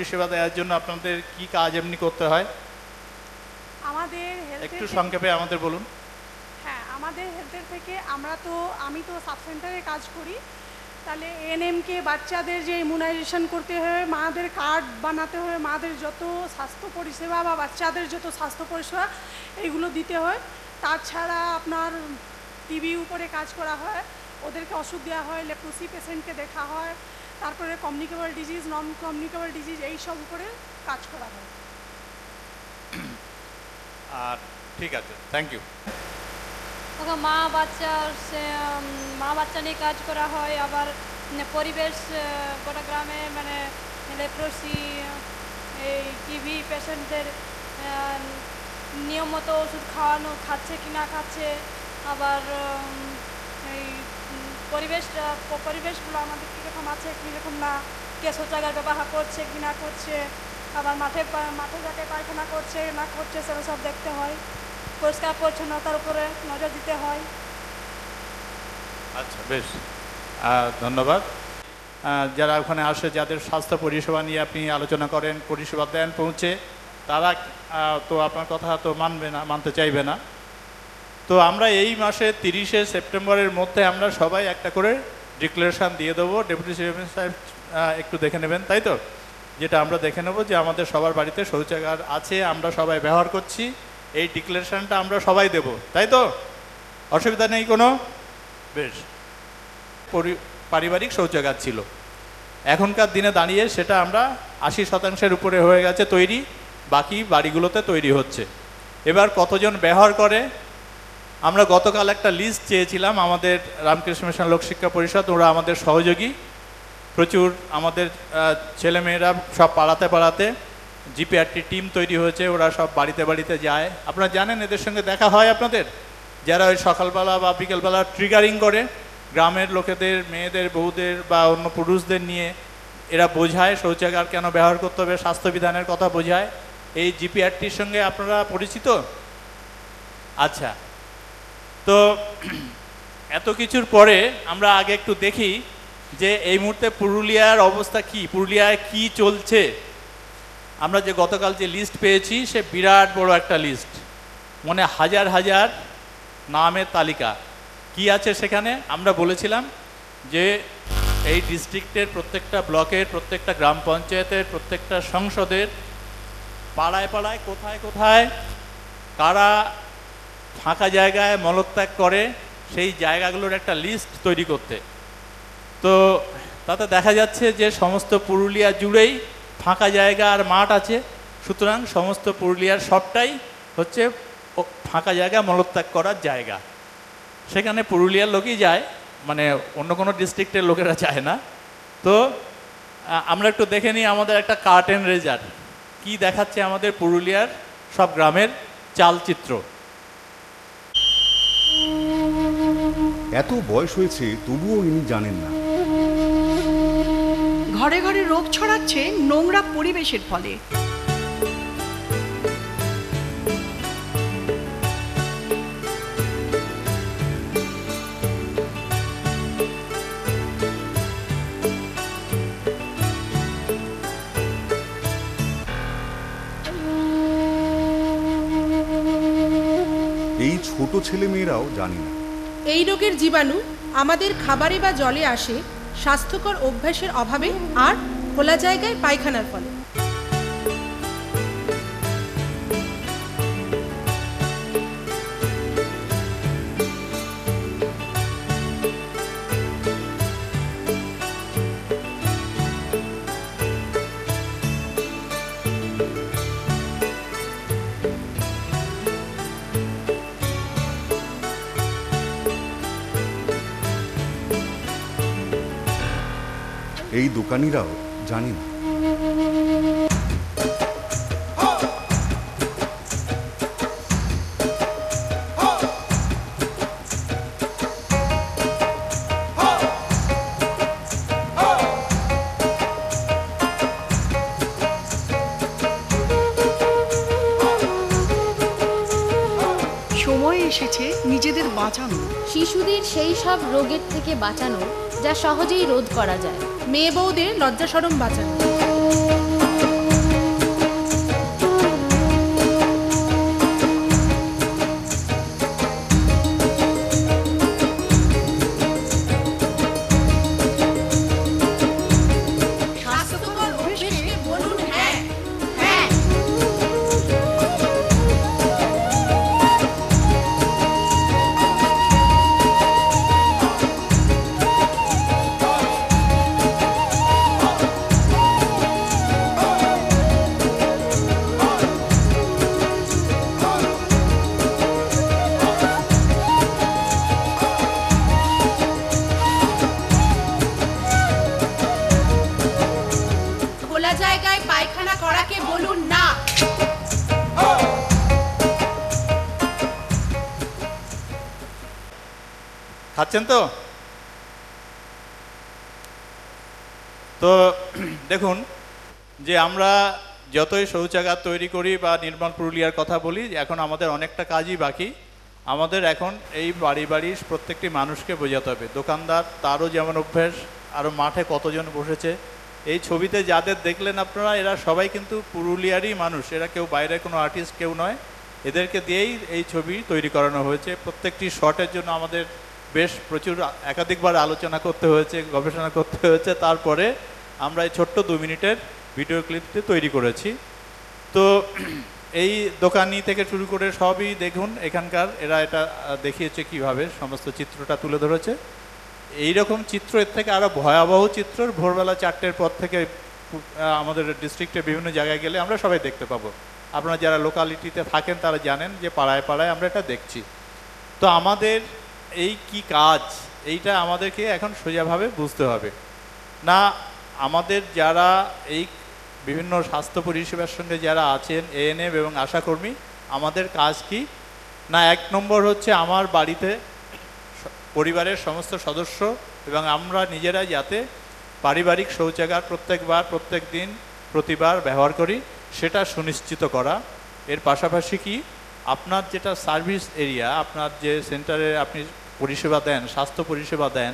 পরিষেবা দেওয়ার জন্য আপনাদের কি কাজ এমনি করতে হয় আমাদের একটু সংক্ষেপে আমাদের বলুন। হ্যাঁ, আমাদের হেলথের থেকে আমি তো সাব সেন্টারে কাজ করি, তাহলে এএনএমকে বাচ্চাদের যে ইমিউনাইজেশন করতে হয়, মাদের কার্ড বানাতে হয়, মাদের যত স্বাস্থ্য পরিষেবা বা বাচ্চাদের যত স্বাস্থ্য পরিষেবা এইগুলো দিতে হয়। তাছাড়া আপনার টিবি উপরে কাজ করা হয়, ওদেরকে ওষুধ দেওয়া হয়, লেপ্রোসি পেশেন্টকে দেখা হয়, তারপরে communicable disease, non communicable disease এইসব উপরে কাজ করা হয়। আর ঠিক আছে, থ্যাংক ইউ। মা বাচ্চা নিয়ে কাজ করা হয়। আবার পরিবেশ গোটা গ্রামে মানে লেপ্রোসি, এই টিবি পেশেন্টদের নিয়মিত ওষুধ খাচ্ছে কি না খাচ্ছে, আবার এই পরিবেশগুলো আমাদের কীরকম আছে কীরকম না, কে শৌচাগার ব্যবহার করছে কি না করছে, আবার মাঠে ঘাটে পায়খানা করছে না করছে, সেটা সব দেখতে হয়। পরিষ্কার পরিচ্ছন্নতার উপরে নজর দিতে হয়। আচ্ছা, বেশ, ধন্যবাদ। যারা ওখানে আসে, যাদের স্বাস্থ্য পরিষেবা নিয়ে আপনি আলোচনা করেন, পরিষেবা দেন পৌঁছে, তারা তো আপনার কথা তো মানতে চাইবে না। তো আমরা এই মাসে 30শে সেপ্টেম্বরের মধ্যে আমরা সবাই একটা করে ডিক্লারেশান দিয়ে দেবো। ডেপুটি চেয়ারম্যান সাহেব একটু দেখে নেবেন, তাই তো? যেটা আমরা দেখে নেব যে আমাদের সবার বাড়িতে শৌচাগার আছে, আমরা সবাই ব্যবহার করছি, এই ডিক্লারেশানটা আমরা সবাই দেব, তাই তো? অসুবিধা নেই কোনো? বেশ। পারিবারিক শৌচাগার ছিল, এখনকার দিনে দাঁড়িয়ে সেটা আমরা 80% উপরে হয়ে গেছে তৈরি, বাকি বাড়িগুলোতে তৈরি হচ্ছে। এবার কতজন ব্যবহার করে, আমরা গতকাল একটা লিস্ট চেয়েছিলাম আমাদের রামকৃষ্ণ মিশন লোকশিক্ষা পরিষদ, ওরা আমাদের সহযোগী, প্রচুর আমাদের ছেলেমেয়েরা সব পাড়াতে জিপিআরটি টিম তৈরি হয়েছে, ওরা সব বাড়িতে বাড়িতে যায়। আপনারা জানেন, এদের সঙ্গে দেখা হয় আপনাদের, যারা ওই সকালবেলা বা বিকেলবেলা ট্রিগারিং করে গ্রামের লোকেদের, মেয়েদের, বউদের বা অন্য পুরুষদের নিয়ে এরা বোঝায় শৌচাগার কেন ব্যবহার করতে হবে, স্বাস্থ্যবিধানের কথা বোঝায়। এই জিপিআরটির সঙ্গে আপনারা পরিচিত? আচ্ছা, তো এত কিছুর পরে আমরা আগে একটু দেখি যে এই মুহূর্তে পুরুলিয়ার অবস্থা কি, পুরুলিয়ায় কি চলছে। আমরা যে গতকাল যে লিস্ট পেয়েছি, সে বিরাট বড় একটা লিস্ট, মানে হাজার হাজার নামের তালিকা। কি আছে সেখানে? আমরা বলেছিলাম যে এই ডিস্ট্রিক্টের প্রত্যেকটা ব্লকের, প্রত্যেকটা গ্রাম পঞ্চায়েতের, প্রত্যেকটা সংসদের পাড়ায় পাড়ায় কোথায় কোথায় কারা ফাঁকা জায়গায় মলত্যাগ করে, সেই জায়গাগুলোর একটা লিস্ট তৈরি করতে। তো তাতে দেখা যাচ্ছে যে সমস্ত পুরুলিয়া জুড়েই ফাঁকা জায়গা আর মাঠ আছে, সুতরাং সমস্ত পুরুলিয়ার সবটাই হচ্ছে ফাঁকা জায়গা, মলত্যাগ করার জায়গা। সেখানে পুরুলিয়ার লোকই যায়, মানে অন্য কোনো ডিস্ট্রিক্টের লোকেরা যায় না। তো আমরা একটু দেখে নিই আমাদের একটা কার্টেন রেজার কি দেখাচ্ছে আমাদের পুরুলিয়ার সব গ্রামের চালচিত্র। এত বয়স হয়েছে তবুও ইনি জানেন না, ঘরে ঘরে রোগ ছড়াচ্ছে নোংরা পরিবেশের ফলে। এই ছোট ছেলেমেয়েরাও জানে না। এই রোগের জীবাণু আমাদের খাবারে বা জলে আসে স্বাস্থ্যকর অভ্যাসের অভাবে আর খোলা জায়গায় পায়খানার ফলে। এই দোকানিরাও জানে না। সময় এসেছে নিজেদের বাঁচানো, শিশুদের সেই সব রোগের থেকে বাঁচানো যা সহজেই রোধ করা যায়, মেয়ে বউদের লজ্জা শরম বাঁচানো। খাচ্ছেন তো? তো দেখুন যে আমরা যতই শৌচাগার তৈরি করি বা নির্মল পুরুলিয়ার কথা বলি, এখন আমাদের অনেকটা কাজই বাকি। আমাদের এখন এই বাড়ি বাড়ি প্রত্যেকটি মানুষকে বোঝাতে হবে। দোকানদার, তারও যেমন অভ্যেস, আরও মাঠে কতজন বসেছে, এই ছবিতে যাদের দেখলেন আপনারা, এরা সবাই কিন্তু পুরুলিয়ারই মানুষ, এরা কেউ বাইরের কোনো আর্টিস্ট কেউ নয়। এদেরকে দিয়েই এই ছবি তৈরি করানো হয়েছে। প্রত্যেকটি শটের জন্য আমাদের বেশ প্রচুর একাধিকবার আলোচনা করতে হয়েছে, গবেষণা করতে হয়েছে, তারপরে আমরা এই ছোট্ট 2 মিনিটের ভিডিও ক্লিপটি তৈরি করেছি। তো এই দোকানি থেকে শুরু করে সবই দেখুন এখানকার, এরা এটা দেখিয়েছে কিভাবে সমস্ত চিত্রটা তুলে ধরেছে। এই রকম চিত্র, এর থেকে আরও ভয়াবহ চিত্র ভোরবেলা 4টের পর থেকে আমাদের ডিস্ট্রিক্টের বিভিন্ন জায়গায় গেলে আমরা সবাই দেখতে পাবো। আপনারা যারা লোকালিটিতে থাকেন তারা জানেন যে পাড়ায় পাড়ায় আমরা এটা দেখছি। তো আমাদের এই কি কাজ, এইটা আমাদেরকে এখন সোজাভাবে বুঝতে হবে না। আমাদের যারা এই বিভিন্ন স্বাস্থ্য পরিষেবার সঙ্গে যারা আছেন, এএনএম এবং আশাকর্মী, আমাদের কাজ কি না, 1 নম্বর হচ্ছে আমার বাড়িতে পরিবারের সমস্ত সদস্য এবং আমরা নিজেরা যাতে পারিবারিক শৌচাগার প্রত্যেক দিন প্রতিবার ব্যবহার করি, সেটা সুনিশ্চিত করা। এর পাশাপাশি কি, আপনার যেটা সার্ভিস এরিয়া, আপনার যে সেন্টারে আপনি পরিষেবা দেন, স্বাস্থ্য পরিষেবা দেন,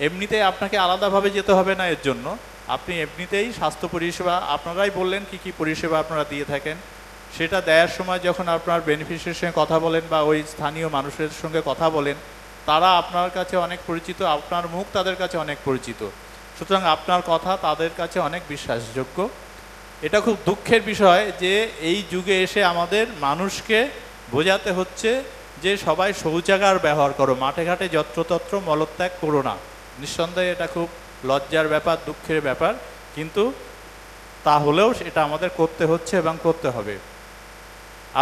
এমনিতেই আপনাকে আলাদাভাবে যেতে হবে না এর জন্য। আপনি এমনিতেই স্বাস্থ্য পরিষেবা, আপনারাই বললেন কি কি পরিষেবা আপনারা দিয়ে থাকেন, সেটা দেওয়ার সময় যখন আপনার বেনিফিশিয়ারির সঙ্গে কথা বলেন বা ওই স্থানীয় মানুষের সঙ্গে কথা বলেন, তারা আপনার কাছে অনেক পরিচিত, আপনার মুখ তাদের কাছে অনেক পরিচিত, সুতরাং আপনার কথা তাদের কাছে অনেক বিশ্বাসযোগ্য। এটা খুব দুঃখের বিষয় যে এই যুগে এসে আমাদের মানুষকে বোঝাতে হচ্ছে যে সবাই শৌচাগার ব্যবহার করো, মাঠে ঘাটে যত্রতত্র মলত্যাগ করো না। নিঃসন্দেহে এটা খুব লজ্জার ব্যাপার, দুঃখের ব্যাপার, কিন্তু তাহলেও এটা আমাদের করতে হচ্ছে এবং করতে হবে।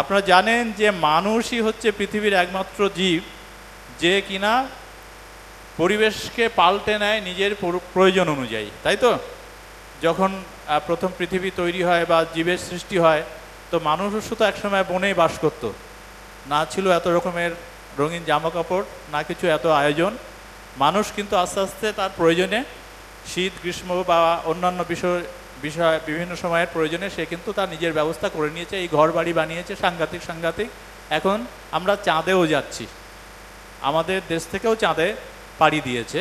আপনারা জানেন যে মানুষই হচ্ছে পৃথিবীর একমাত্র জীব যে কিনা পরিবেশকে পাল্টে নেয় নিজের প্রয়োজন অনুযায়ী, তাই তো? যখন প্রথম পৃথিবী তৈরি হয় বা জীবের সৃষ্টি হয়, তো মানুষও তো একসময় বনেই বাস করত, না ছিল এত রকমের রঙিন জামা কাপড়, না কিছু এত আয়োজন। মানুষ কিন্তু আস্তে আস্তে তার প্রয়োজনে, শীত গ্রীষ্ম বা অন্যান্য বিষয় বিভিন্ন সময়ের প্রয়োজনে সে কিন্তু তার নিজের ব্যবস্থা করে নিয়েছে, এই ঘর বাড়ি বানিয়েছে সাংঘাতিক। এখন আমরা চাঁদেও যাচ্ছি, আমাদের দেশ থেকেও চাঁদে পাড়ি দিয়েছে।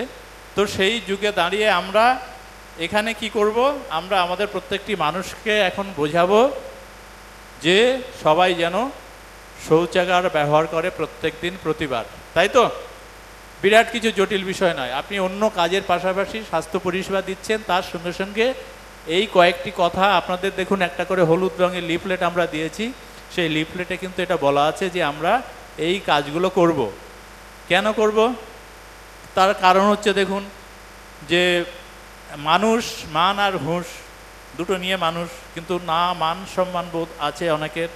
তো সেই যুগে দাঁড়িয়ে আমরা এখানে কি করব, আমরা আমাদের প্রত্যেকটি মানুষকে এখন বোঝাবো যে সবাই যেন শৌচাগার ব্যবহার করে প্রত্যেক দিন প্রতিবার, তাই তো? বিরাট কিছু জটিল বিষয় নয়। আপনি অন্য কাজের পাশাপাশি স্বাস্থ্য পরিষেবা দিচ্ছেন, তার সঙ্গে সঙ্গে এই কয়েকটি কথা আপনাদের দেখুন, একটা করে হলুদ রঙের লিফলেট আমরা দিয়েছি, সেই লিফলেটে কিন্তু এটা বলা আছে যে আমরা এই কাজগুলো করব। কেন করব? তার কারণ হচ্ছে দেখুন যে মানুষ, মান আর হুঁশ দুটো নিয়ে মানুষ, কিন্তু না মান সম্মান বোধ আছে অনেকের,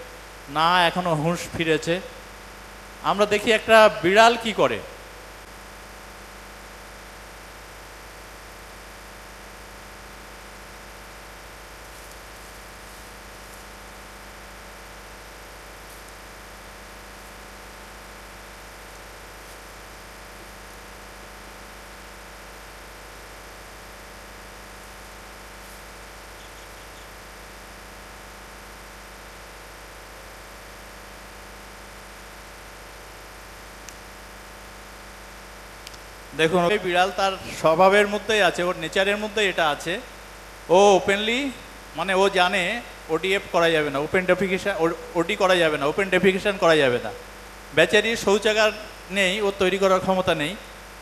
না এখনো হুঁশ ফিরেছে। আমরা দেখি একটা বিড়াল কি করে, দেখুন ওই বিড়াল তার স্বভাবের মধ্যেই আছে, ওর নেচারের মধ্যেই এটা আছে। ও ওপেনলি, মানে ও জানে ওডিএফ করা যাবে না, ওপেন ডেফিকেশন, ওডি করা যাবে না, ওপেন ডেফিকেশন করা যাবে না। বেচারি শৌচাগার নেই, ওর তৈরি করার ক্ষমতা নেই,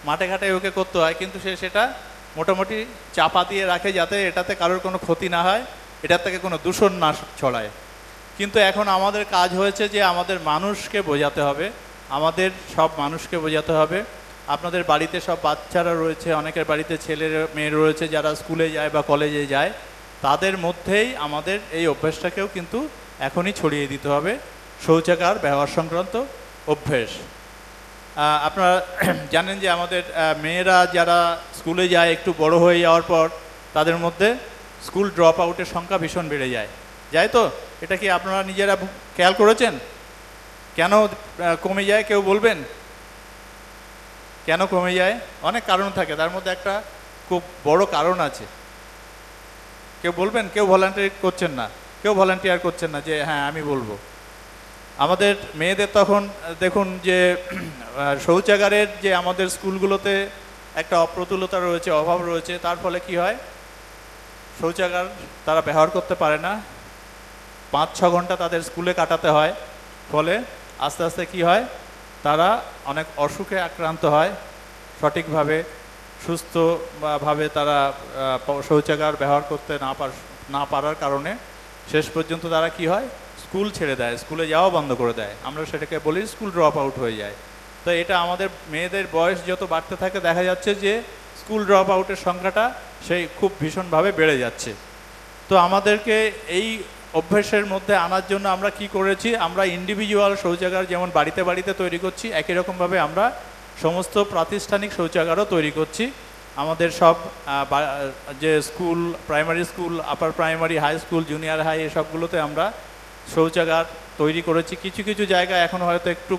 মাঠে ঘাটে ওকে করতে হয়, কিন্তু সে সেটা মোটামুটি চাপা দিয়ে রাখে যাতে এটাতে কারোর কোনো ক্ষতি না হয়, এটার থেকে কোনো দূষণ না ছড়ায়। কিন্তু এখন আমাদের কাজ হয়েছে যে আমাদের মানুষকে বোঝাতে হবে, আমাদের সব মানুষকে বোঝাতে হবে। আপনাদের বাড়িতে সব বাচ্চারা রয়েছে, অনেকের বাড়িতে ছেলে মেয়ে রয়েছে যারা স্কুলে যায় বা কলেজে যায়, তাদের মধ্যেই আমাদের এই অভ্যেসটাকেও কিন্তু এখনই ছড়িয়ে দিতে হবে, শৌচাগার ব্যবহার সংক্রান্ত অভ্যেস। আপনারা জানেন যে আমাদের মেয়েরা যারা স্কুলে যায়, একটু বড় হয়ে যাওয়ার পর তাদের মধ্যে স্কুল ড্রপ আউটের সংখ্যা ভীষণ বেড়ে যায় তো? এটা কি আপনারা নিজেরা খেয়াল করেছেন? কেন কমে যায় কেউ বলবেন? কেন কমে যায়? অনেক কারণ থাকে, তার মধ্যে একটা খুব বড় কারণ আছে। কেউ বলবেন? কেউ ভলান্টিয়ার করছেন না, কেউ ভলান্টিয়ার করছেন না যে হ্যাঁ আমি বলবো। আমাদের মেয়েদের তখন দেখুন যে শৌচাগারের যে আমাদের স্কুলগুলোতে একটা অপ্রতুলতা রয়েছে, অভাব রয়েছে, তার ফলে কি হয়, শৌচাগার তারা ব্যবহার করতে পারে না, 5-6 ঘন্টা তাদের স্কুলে কাটাতে হয়, ফলে আস্তে আস্তে কি হয়, তারা অনেক অসুখে আক্রান্ত হয়, সঠিকভাবে সুস্থভাবে তারা শৌচাগার ব্যবহার করতে না পারার কারণে শেষ পর্যন্ত তারা কি হয়, স্কুল ছেড়ে দেয়, স্কুলে যাওয়া বন্ধ করে দেয়। আমরা সেটাকে বলি স্কুল ড্রপ আউট হয়ে যায়। তো এটা আমাদের মেয়েদের বয়স যত বাড়তে থাকে দেখা যাচ্ছে যে স্কুল ড্রপ আউটের সংখ্যাটা সেই খুব ভীষণভাবে বেড়ে যাচ্ছে। তো আমাদেরকে এই অভ্যাসের মধ্যে আনার জন্য আমরা কি করেছি, আমরা ইন্ডিভিজুয়াল শৌচাগার যেমন বাড়িতে বাড়িতে তৈরি করছি, একই রকমভাবে আমরা সমস্ত প্রাতিষ্ঠানিক শৌচাগারও তৈরি করছি। আমাদের সব যে school, primary school, upper primary, high school, junior high, এসবগুলোতে আমরা শৌচাগার তৈরি করেছি। কিছু কিছু জায়গায় এখন হয়তো একটু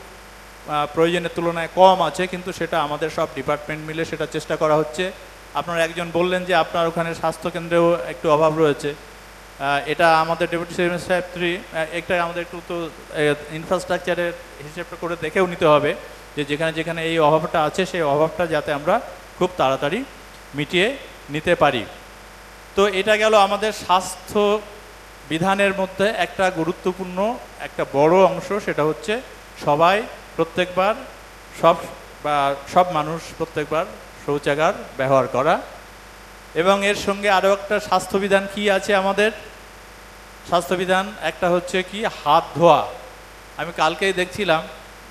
প্রয়োজনের তুলনায় কম আছে, কিন্তু সেটা আমাদের সব ডিপার্টমেন্ট মিলে সেটা চেষ্টা করা হচ্ছে। আপনারা একজন বললেন যে আপনার ওখানে স্বাস্থ্যকেন্দ্রেও একটু অভাব রয়েছে, এটা আমাদের ডেপুটি সেক্রেটারি একটা আমাদের একটু তো ইনফ্রাস্ট্রাকচারের হিসেবটা করে দেখেও নিতে হবে যে যেখানে যেখানে এই অভাবটা আছে সেই অভাবটা যাতে আমরা খুব তাড়াতাড়ি মিটিয়ে নিতে পারি। তো এটা গেল আমাদের স্বাস্থ্য বিধানের মধ্যে একটা গুরুত্বপূর্ণ একটা বড় অংশ, সেটা হচ্ছে সবাই প্রত্যেকবার সব মানুষ প্রত্যেকবার শৌচাগার ব্যবহার করা। এবং এর সঙ্গে আরও একটা স্বাস্থ্যবিধান কি আছে আমাদের, স্বাস্থ্যবিধান একটা হচ্ছে কি, হাত ধোয়া। আমি কালকেই দেখছিলাম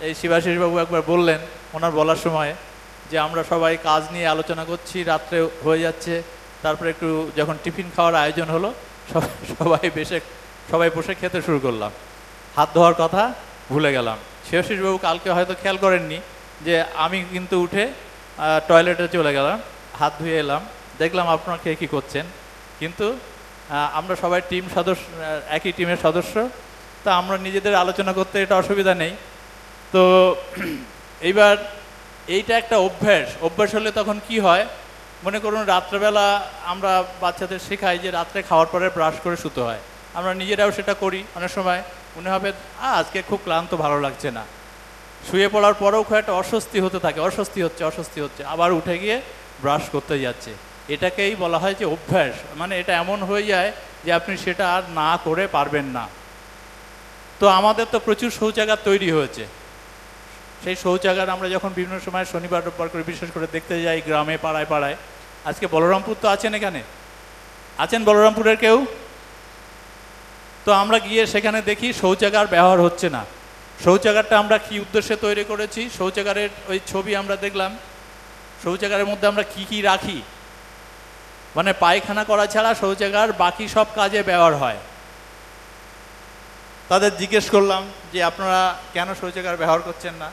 এই শিবাশিসবাবু একবার বললেন ওনার বলার সময় যে আমরা সবাই কাজ নিয়ে আলোচনা করছি, রাত্রে হয়ে যাচ্ছে, তারপরে একটু যখন টিফিন খাওয়ার আয়োজন হলো সবাই বসে খেতে শুরু করলাম, হাত ধোয়ার কথা ভুলে গেলাম। শিবাশিসবাবু কালকে হয়তো খেয়াল করেননি যে আমি কিন্তু উঠে টয়লেটে চলে গেলাম, হাত ধুয়ে এলাম, দেখলাম আপনারা কে কী করছেন, কিন্তু আমরা সবাই টিম সদস্য, একই টিমের সদস্য, তা আমরা নিজেদের আলোচনা করতে এটা অসুবিধা নেই। তো এইবার এইটা একটা অভ্যাস হলে তখন কি হয়, মনে করুন রাত্রেবেলা আমরা বাচ্চাদের শেখাই যে রাত্রে খাওয়ার পরে ব্রাশ করে শুতে হয়, আমরা নিজেরাও সেটা করি। অনেক সময় মনে হবে আজকে খুব ক্লান্ত, ভালো লাগছে না, শুয়ে পড়ার পরেও খুব একটা অস্বস্তি হতে থাকে, অস্বস্তি হচ্ছে, আবার উঠে গিয়ে ব্রাশ করতে যাচ্ছে। এটাকেই বলা হয় যে অভ্যাস, মানে এটা এমন হয়ে যায় যে আপনি সেটা আর না করে পারবেন না। তো আমাদের তো প্রচুর শৌচাগার তৈরি হয়েছে, সেই শৌচাগার আমরা যখন বিভিন্ন সময় শনিবার রোববার করে বিশেষ করে দেখতে যাই গ্রামে, পাড়ায় পাড়ায়। আজকে বলরামপুর তো আছেন, এখানে আছেন বলরামপুরের কেউ? তো আমরা গিয়ে সেখানে দেখি শৌচাগার ব্যবহার হচ্ছে না। শৌচাগারটা আমরা কি উদ্দেশ্যে তৈরি করেছি, শৌচাগারের ওই ছবি আমরা দেখলাম, শৌচাগারের মধ্যে আমরা কি কি রাখি, মানে পায়খানা করা ছাড়া শৌচাগার বাকি সব কাজে ব্যবহার হয়। তাদের জিজ্ঞেস করলাম যে আপনারা কেন শৌচাগার ব্যবহার করছেন না,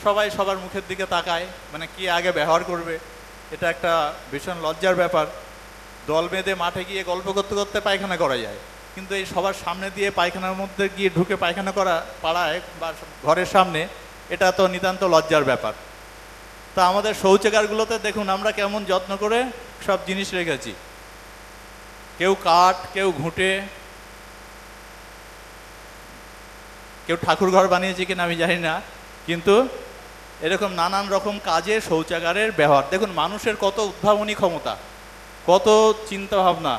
সবাই সবার মুখের দিকে তাকায়, মানে কি আগে ব্যবহার করবে, এটা একটা ভীষণ লজ্জার ব্যাপার। দল বেঁধে মাঠে গিয়ে গল্প করতে করতে পায়খানা করা যায়, কিন্তু এই সবার সামনে দিয়ে পায়খানার মধ্যে গিয়ে ঢুকে পায়খানা করা পাড়ায় বা ঘরের সামনে, এটা তো নিতান্ত লজ্জার ব্যাপার। তা আমাদের শৌচাগারগুলোতে দেখুন আমরা কেমন যত্ন করে সব জিনিস রেখেছি, কেউ কাঠ, কেউ ঘুঁটে, কেউ ঠাকুর ঘর বানিয়েছে কিনা আমি জানি না, কিন্তু এরকম নানান রকম কাজে শৌচাগারের ব্যবহার। দেখুন মানুষের কত উদ্ভাবনী ক্ষমতা, কত চিন্তা ভাবনা,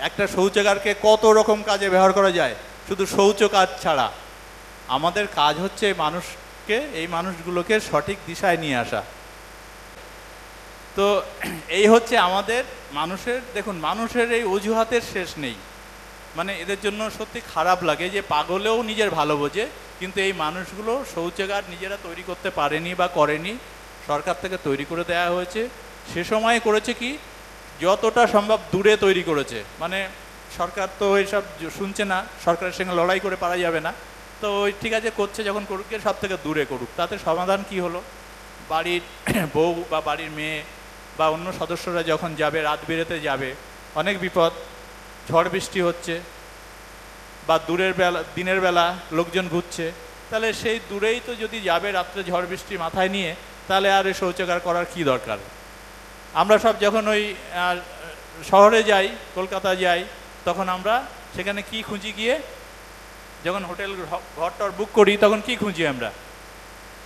একটা শৌচাগারকে কত রকম কাজে ব্যবহার করা যায়, শুধু শৌচ কাজ ছাড়া। আমাদের কাজ হচ্ছে এই মানুষগুলোকে সঠিক দিশায় নিয়ে আসা। তো এই হচ্ছে আমাদের মানুষের, দেখুন মানুষের এই অজুহাতের শেষ নেই, মানে এদের জন্য সত্যি খারাপ লাগে যে পাগলেও নিজের ভালো বোঝে, কিন্তু এই মানুষগুলো শৌচাগার নিজেরা তৈরি করতে পারেনি বা করেনি, সরকার থেকে তৈরি করে দেওয়া হয়েছে। সে সময় করেছে কি, যতটা সম্ভব দূরে তৈরি করেছে, মানে সরকার তো এইসব শুনছে না, সরকারের সঙ্গে লড়াই করে পারা যাবে না, তো ওই ঠিক আছে করছে, যখন করুক সব থেকে দূরে করুক। তাতে সমাধান কি হলো, বাড়ির বউ বা বাড়ির মেয়ে বা অন্য সদস্যরা যখন যাবে, রাত বেরোতে যাবে, অনেক বিপদ, ঝড় বৃষ্টি হচ্ছে বা দিনের বেলা লোকজন ঘুরছে, তাহলে সেই দূরেই তো যদি যাবে রাত্রে ঝড় বৃষ্টি মাথায় নিয়ে, তাহলে আর এই শৌচাগার করার কি দরকার। আমরা সব যখন ওই শহরে যাই, কলকাতা যাই, তখন আমরা সেখানে কি খুঁজি গিয়ে, যখন হোটেল ঘরটর বুক করি তখন কি খুঁজি আমরা,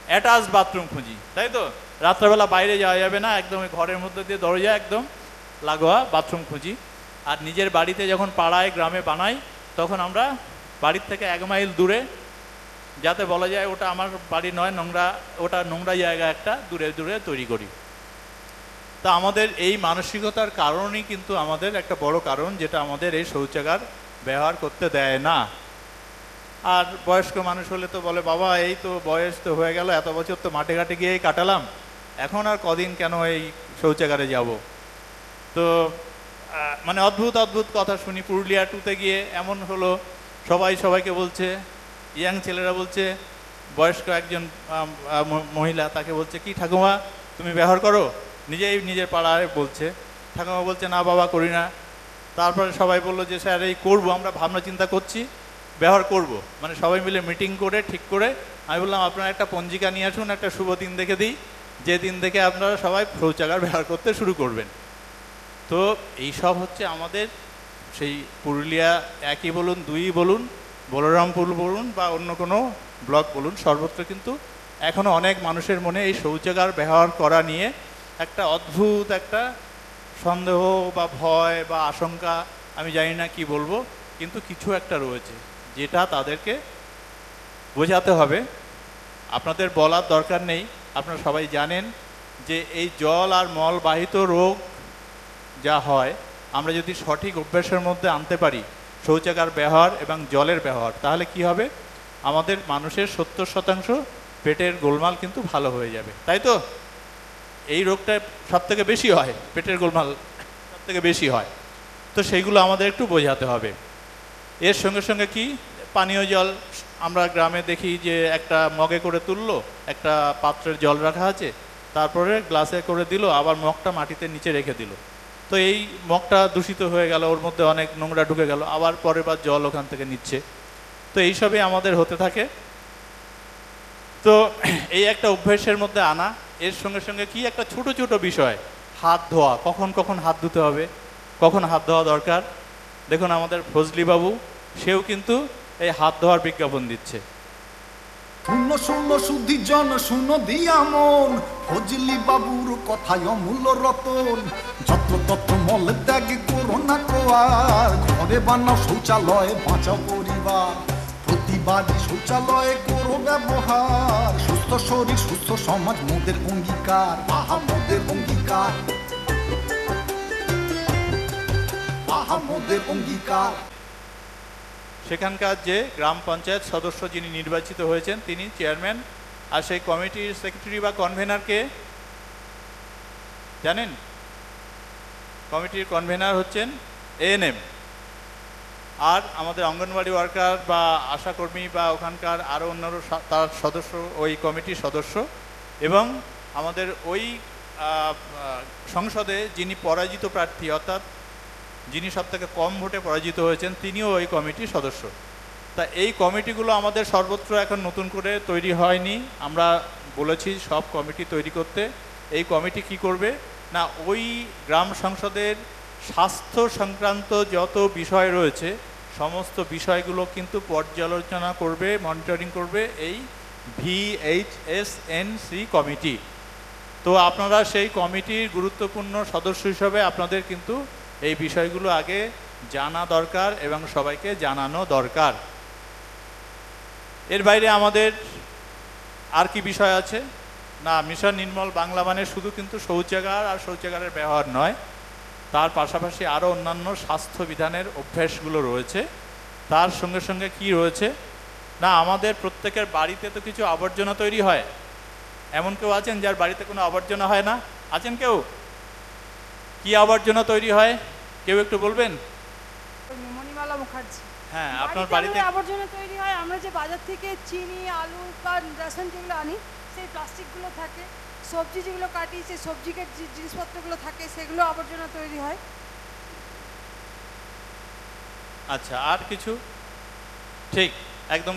অ্যাটাচ বাথরুম খুঁজি, তাই তো। রাত্রেবেলা বাইরে যাওয়া যাবে না, একদম ওই ঘরের মধ্যে দিয়ে দরজা একদম লাগোয়া বাথরুম খুঁজি। আর নিজের বাড়িতে যখন পাড়ায় গ্রামে বানাই, তখন আমরা বাড়ির থেকে 1 মাইল দূরে, যাতে বলা যায় ওটা আমার বাড়ি নয়, নোংরা, ওটা নোংরা জায়গা একটা দূরে দূরে তৈরি করি। তা আমাদের এই মানসিকতার কারণেই কিন্তু আমাদের একটা বড় কারণ, যেটা আমাদের এই শৌচাগার ব্যবহার করতে দেয় না। আর বয়স্ক মানুষ হলে তো বলে, বাবা এই তো বয়স তো হয়ে গেল, এত বছর তো মাঠে ঘাটে গিয়েই কাটালাম, এখন আর কদিন কেন এই শৌচাগারে যাব। তো মানে অদ্ভুত অদ্ভুত কথা শুনি। পুরুলিয়া 2-তে গিয়ে এমন হলো, সবাইকে বলছে, ইয়াং ছেলেরা বলছে, বয়স্ক একজন মহিলা তাকে বলছে, কি ঠাকুমা তুমি ব্যবহার করো? নিজের পাড়ায় বলছে। ঠাকুমা বলছে, না বাবা করি না। তারপরে সবাই বললো যে স্যার এই করবো, আমরা ভাবনা চিন্তা করছি, ব্যবহার করব। মানে সবাই মিলে মিটিং করে ঠিক করে আমি বললাম, আপনারা একটা পঞ্জিকা নিয়ে আসুন, একটা শুভ দিন দেখে দিই, যে দিন দেখে আপনারা সবাই শৌচাগার ব্যবহার করতে শুরু করবেন। তো এই সব হচ্ছে আমাদের সেই পুরুলিয়া 1 বলুন, 2 বলুন, বলরামপুর বলুন, বা অন্য কোনো ব্লক বলুন, সর্বত্র কিন্তু এখনও অনেক মানুষের মনে এই শৌচাগার ব্যবহার করা নিয়ে একটা অদ্ভুত একটা সন্দেহ বা ভয় বা আশঙ্কা, আমি জানি না কি বলবো, কিন্তু কিছু একটা রয়েছে যেটা তাদেরকে বোঝাতে হবে। আপনাদের বলার দরকার নেই, আপনারা সবাই জানেন যে এই জল আর মলবাহিত রোগ যা হয়, আমরা যদি সঠিক অভ্যাসের মধ্যে আনতে পারি শৌচাগার ব্যবহার এবং জলের ব্যবহার, তাহলে কি হবে, আমাদের মানুষের 70% পেটের গোলমাল কিন্তু ভালো হয়ে যাবে, তাই তো। এই রোগটা সবথেকে বেশি হয়, পেটের গোলমাল সবথেকে বেশি হয়। তো সেইগুলো আমাদের একটু বোঝাতে হবে। এর সঙ্গে সঙ্গে কি, পানীয় জল আমরা গ্রামে দেখি যে একটা মগে করে তুললো, একটা পাত্রের জল রাখা আছে, তারপরে গ্লাসে করে দিল, আবার মগটা মাটিতে নিচে রেখে দিল। তো এই মগটা দূষিত হয়ে গেল, ওর মধ্যে অনেক নোংরা ঢুকে গেল, আবার পরের বার জল ওখান থেকে নিচ্ছে। তো এইসবই আমাদের হতে থাকে। তো এই একটা অভ্যাসের মধ্যে আনা, এর সঙ্গে সঙ্গে কি একটা ছোট ছোট বিষয়, হাত ধোয়া, কখন হাত ধুতে হবে, কখন হাত ধোয়া দরকার। দেখুন আমাদের ফজলি বাবু, সেও কিন্তু এই হাত ধোয়ার বিজ্ঞাপন দিচ্ছে। শূন্য শূন্য শুদ্ধি জন শূন্য দিয়া মন, ফজলি বাবুর কথায় অমূল্য রতন। যত্র তত্র মল ত্যাগ করো না কোয়ার, ঘরে বানাও শৌচালয়, বাঁচাও পরিবার। প্রতিবারই শৌচালয়ে করো ব্যবহার, সুস্থ শরীর সুস্থ সমাজ মোদের অঙ্গীকার, আহা মোদের অঙ্গীকার, আহা মোদের অঙ্গীকার। সেখানকার যে গ্রাম পঞ্চায়েত সদস্য যিনি নির্বাচিত হয়েছেন, তিনি চেয়ারম্যান, আর সেই কমিটির সেক্রেটারি বা কনভেনারকে জানেন? কমিটির কনভেনার হচ্ছেন এএনএম। আর আমাদের অঙ্গনওয়াড়ি ওয়ার্কার বা আশাকর্মী বা ওখানকার আরও অন্যান্য তার সদস্য, ওই কমিটির সদস্য। এবং আমাদের ওই সংসদে যিনি পরাজিত প্রার্থী, অর্থাৎ যিনি সবথেকে কম ভোটে পরাজিত হয়েছেন, তিনিও ওই কমিটির সদস্য। তা এই কমিটিগুলো আমাদের সর্বত্র এখন নতুন করে তৈরি হয়নি, আমরা বলেছি সব কমিটি তৈরি করতে। এই কমিটি কি করবে না, ওই গ্রাম সংসদের স্বাস্থ্য সংক্রান্ত যত বিষয় রয়েছে সমস্ত বিষয়গুলো কিন্তু পর্যালোচনা করবে, মনিটরিং করবে এই VHSNC কমিটি। তো আপনারা সেই কমিটির গুরুত্বপূর্ণ সদস্য হিসাবে আপনাদের কিন্তু এই বিষয়গুলো আগে জানা দরকার এবং সবাইকে জানানো দরকার। এর বাইরে আমাদের আর কি বিষয় আছে না, মিশন নির্মল বাংলা মানে শুধু কিন্তু শৌচাগার আর শৌচাগারের ব্যবহার নয়, তার পাশাপাশি আরও অন্যান্য স্বাস্থ্য বিধানের অভ্যাসগুলো রয়েছে। তার সঙ্গে সঙ্গে কি রয়েছে না, আমাদের প্রত্যেকের বাড়িতে তো কিছু আবর্জনা তৈরি হয়। এমন কেউ আছেন যার বাড়িতে কোনো আবর্জনা হয় না? আছেন কেউ? কি আবর্জনা তৈরি হয় কেউ একটু বলবেন? মণিমালা মুখার্জি। হ্যাঁ, আপনার বাড়িতে আবর্জনা তৈরি হয়, আমরা যে বাজার থেকে চিনি, আলু বা রেশন যেগুলো আনি, সেই প্লাস্টিকগুলো থাকে, সবজি যেগুলো কাটি, সেই সবজিকে যে জিনিসপত্রগুলো থাকে সেগুলো আবর্জনা তৈরি হয়। আচ্ছা, আর কিছু? ঠিক, একদম